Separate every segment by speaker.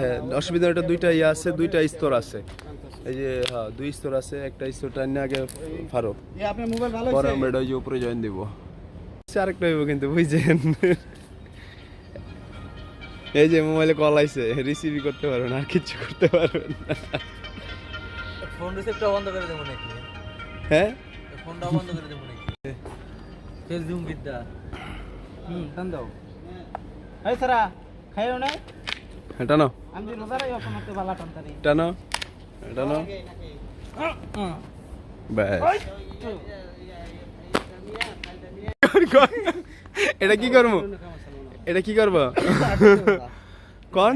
Speaker 1: হ্যাঁ, অসুবিধা এটা দুইটা ইয়ে আছে, দুইটা স্তর আছে। এই যে হ্যাঁ, দুই স্তর আছে, একটা স্তরটা নিয়ে আগে ফারো, পরে আমরা এটা ওই যে উপরে জয়েন দিব। আরেকটা হইব কিন্তু বুঝছেন, এই যে মোবাইলে কল আইছে, রিসিভই করতে পারবেন আর কিচ্ছু করতে পারবেন না।
Speaker 2: ফোন রিসিভটা বন্ধ করে দেবো নাকি?
Speaker 1: হ্যাঁ,
Speaker 2: ফোনটা বন্ধ করে দেবো নাকি? ফেসবুক বিদ্যা টান দাও। এই সারা খাইও না?
Speaker 1: এটা নাও,
Speaker 2: আমি রোজারাই অপন করতে বালা টানতারি।
Speaker 1: এটা নাও, এটা নাও, ব্যাস। এটা কি করবো, এটা কি করবো কোন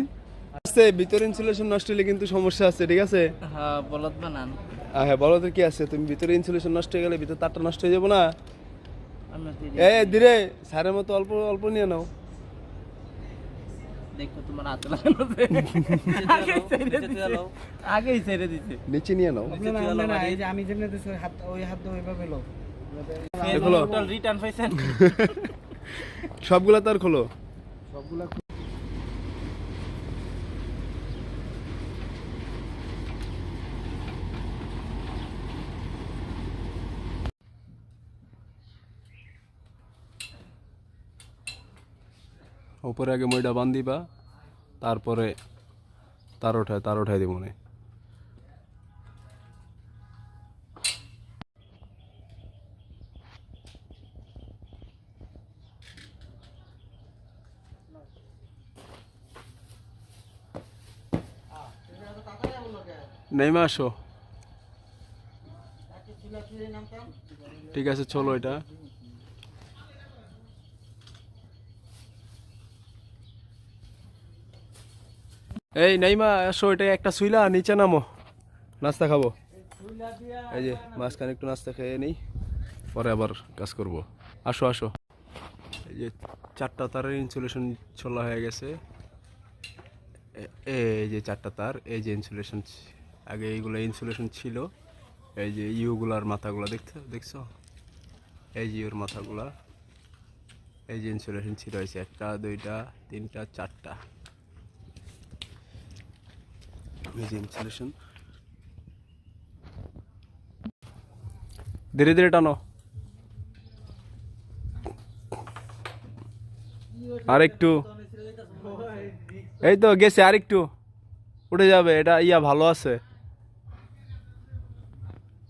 Speaker 1: আছে? ভিতরে ইনসুলেশন নষ্ট হলে কিন্তু সমস্যা আছে, ঠিক আছে?
Speaker 2: হ্যাঁ বলদ বানান।
Speaker 1: হ্যাঁ, বলদের কি আছে, তুমি ভিতরে ইনসুলেশন নষ্ট হয়ে গেলে ভিতরে তারটা নষ্ট হয়ে যাবো না। এই ধীরে সারের মতো অল্প অল্প নিয়ে নাও।
Speaker 2: দেখো তোমার হাতে লাগানো আগেই ছেড়ে দিতে,
Speaker 1: নিচে নিয়ে নাও।
Speaker 2: এই যে আমি যেমনে দিছি হাত, ওই হাত দিয়ে ওইভাবে লো।
Speaker 1: খোলো,
Speaker 2: টোটাল রিটার্ন পাইছেন
Speaker 1: সবগুলা তার খোলো,
Speaker 2: সবগুলা।
Speaker 1: উপরে আগে মইটা বান্ধিবা, তারপরে তার উঠায় দিব মনে। নেমে আসো, ঠিক আছে চলো। এটা এই নাইমা আসো, এটা একটা শুইলা নিচে নামো, নাস্তা খাবো। এই যে মাঝখানে একটু নাস্তা খেয়ে নেই, পরে আবার কাজ করব। আসো আসো। এই যে 4টা তারের ইনসুলেশন ছোলা হয়ে গেছে। এই যে 4টা তার, এই যে ইনসুলেশন, আগে এইগুলো ইনসুলেশন ছিল। এই যে ইউগুলার মাথাগুলো দেখছো, এই যে ইউর মাথাগুলা, এই যে ইনসুলেশন ছিল হয়েছে 1টা 2টা 3টা 4টা, এই যে ইনসুলেশন। ধীরে ধীরে টানো, আরেকটু, এই তো গেছে, আরেকটু উঠে যাবে। এটা ইয়া ভালো আছে,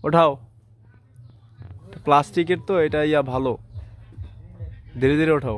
Speaker 1: ওঠাও, প্লাস্টিকের তো এটা ইয়া ভালো, ধীরে ধীরে ওঠাও।